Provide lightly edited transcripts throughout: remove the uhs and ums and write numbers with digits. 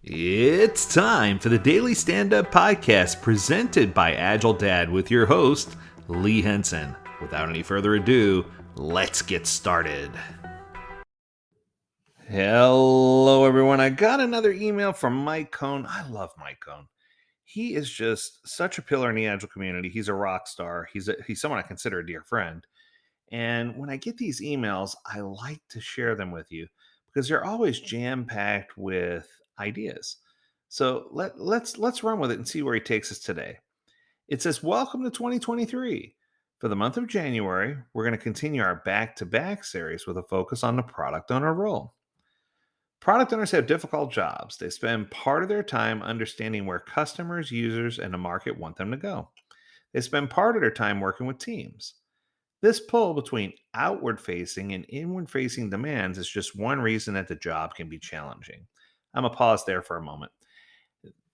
It's time for the Daily Stand Up Podcast presented by Agile Dad with your host, Lee Henson. Without any further ado, let's get started. Hello, everyone. I got another email from Mike Cohn. I love Mike Cohn. He is just such a pillar in the Agile community. He's a rock star. He's someone I consider a dear friend. And when I get these emails, I like to share them with you because they're always jam-packed with ideas. So let's run with it and see where he takes us today. It says, "Welcome to 2023. For the month of January, we're going to continue our back-to-back series with a focus on the product owner role. Product owners have difficult jobs. They spend part of their time understanding where customers, users, and the market want them to go. They spend part of their time working with teams. This pull between outward facing and inward facing demands is just one reason that the job can be challenging." I'm going to pause there for a moment.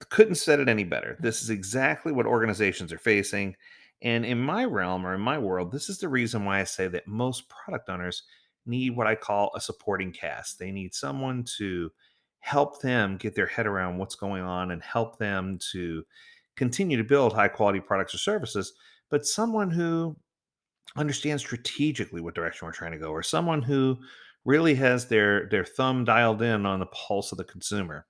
Couldn't said it any better. This is exactly what organizations are facing. And in my realm or in my world, this is the reason why I say that most product owners need what I call a supporting cast. They need someone to help them get their head around what's going on and help them to continue to build high quality products or services, but someone who understand strategically what direction we're trying to go, or someone who really has their thumb dialed in on the pulse of the consumer,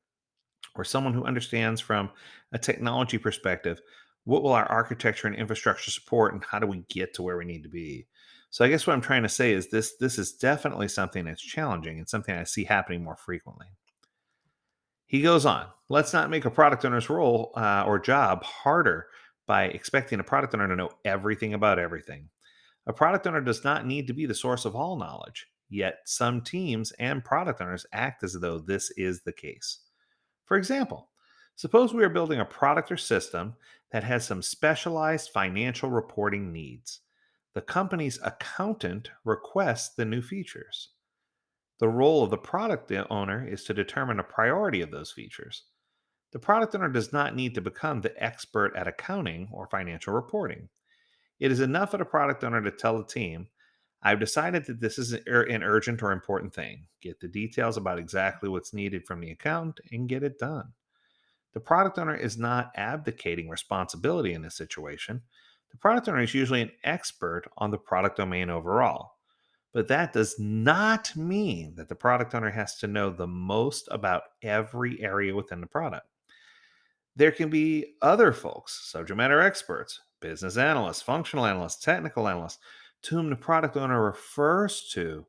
or someone who understands from a technology perspective what will our architecture and infrastructure support and how do we get to where we need to be. So I guess what I'm trying to say is this is definitely something that's challenging and something I see happening more frequently. He goes on, "Let's not make a product owner's role or job harder by expecting a product owner to know everything about everything. A product owner does not need to be the source of all knowledge, yet some teams and product owners act as though this is the case. For example, suppose we are building a product or system that has some specialized financial reporting needs. The company's accountant requests the new features. The role of the product owner is to determine a priority of those features. The product owner does not need to become the expert at accounting or financial reporting. It is enough for the product owner to tell the team, I've decided that this is an urgent or important thing. Get the details about exactly what's needed from the accountant and get it done." The product owner is not abdicating responsibility in this situation. The product owner is usually an expert on the product domain overall. But that does not mean that the product owner has to know the most about every area within the product. There can be other folks, subject matter experts, business analysts, functional analysts, technical analysts, to whom the product owner refers to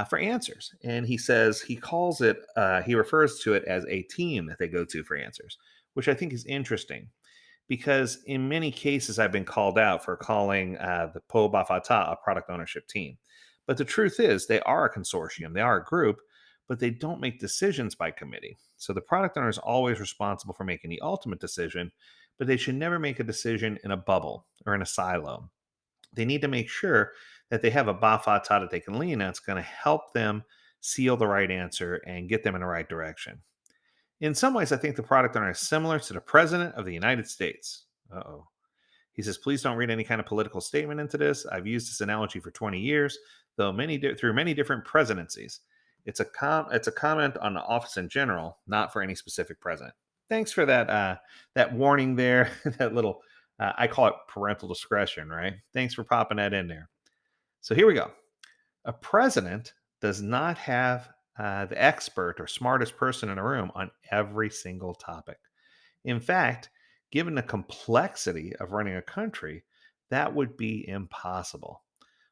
for answers. And he says he refers to it as a team that they go to for answers, which I think is interesting because in many cases I've been called out for calling the Po Bafata a product ownership team. But the truth is, they are a consortium, they are a group, but they don't make decisions by committee. So the product owner is always responsible for making the ultimate decision, but they should never make a decision in a bubble or in a silo. They need to make sure that they have a Bafata that they can lean on. It's going to help them seal the right answer and get them in the right direction. In some ways, I think the product owner is similar to the President of the United States. Uh-oh. He says, "Please don't read any kind of political statement into this. I've used this analogy for 20 years, though through many different presidencies. It's a comment on the office in general, not for any specific president." Thanks for that warning there. That little I call it parental discretion, right? Thanks for popping that in there. So here we go. A president does not have the expert or smartest person in a room on every single topic. In fact, given the complexity of running a country, that would be impossible.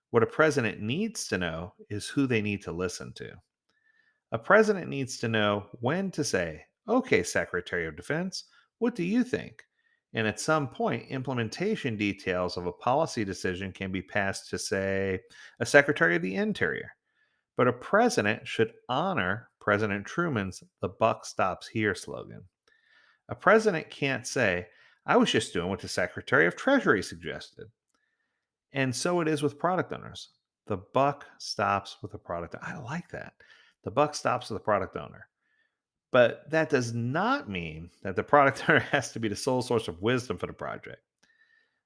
What a president needs to know is who they need to listen to. A president needs to know when to say, "Okay, Secretary of Defense, what do you think?" And at some point, implementation details of a policy decision can be passed to, say, a Secretary of the Interior. But a president should honor President Truman's "the buck stops here" slogan. A president can't say, "I was just doing what the Secretary of Treasury suggested." And so it is with product owners. The buck stops with the product. I like that. The buck stops with the product owner. But that does not mean that the product owner has to be the sole source of wisdom for the project.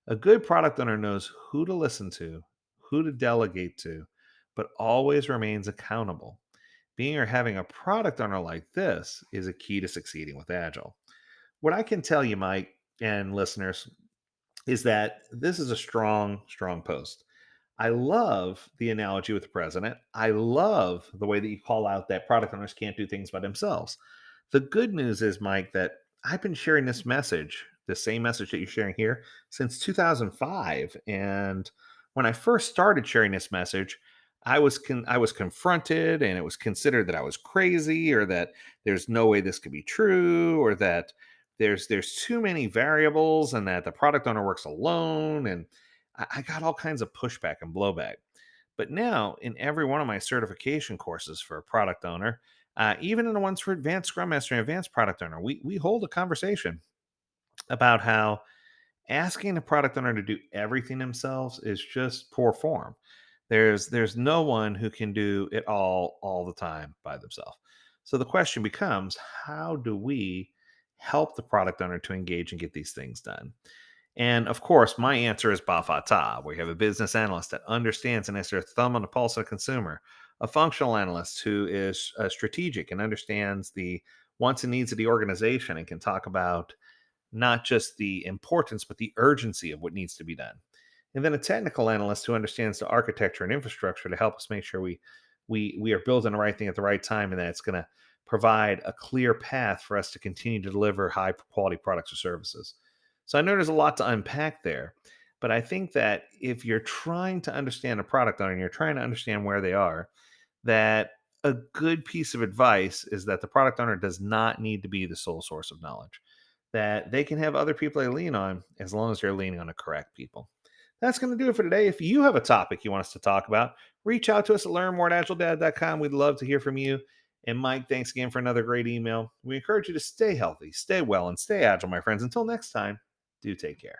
A good product owner knows who to listen to, who to delegate to, but always remains accountable. Being or having a product owner like this is a key to succeeding with Agile. What I can tell you, Mike, and listeners, is that this is a strong, strong post. I love the analogy with the president. I love the way that you call out that product owners can't do things by themselves. The good news is, Mike, that I've been sharing this message, the same message that you're sharing here, since 2005. And when I first started sharing this message, I was confronted, and it was considered that I was crazy, or that there's no way this could be true, or that there's too many variables, and that the product owner works alone. And I got all kinds of pushback and blowback. But now, in every one of my certification courses for a product owner, even in the ones for advanced Scrum Master and advanced product owner, we hold a conversation about how asking a product owner to do everything themselves is just poor form. There's no one who can do it all the time by themselves. So the question becomes, how do we help the product owner to engage and get these things done? And of course, my answer is Bafata. We have a business analyst that understands and has their thumb on the pulse of the consumer, a functional analyst who is strategic and understands the wants and needs of the organization and can talk about not just the importance, but the urgency of what needs to be done. And then a technical analyst who understands the architecture and infrastructure to help us make sure we are building the right thing at the right time, and that it's going to provide a clear path for us to continue to deliver high quality products or services. So I know there's a lot to unpack there, but I think that if you're trying to understand a product owner and you're trying to understand where they are, that a good piece of advice is that the product owner does not need to be the sole source of knowledge, that they can have other people they lean on as long as they're leaning on the correct people. That's going to do it for today. If you have a topic you want us to talk about, reach out to us at learnmore@agiledad.com. We'd love to hear from you. And Mike, thanks again for another great email. We encourage you to stay healthy, stay well, and stay agile, my friends. Until next time, do take care.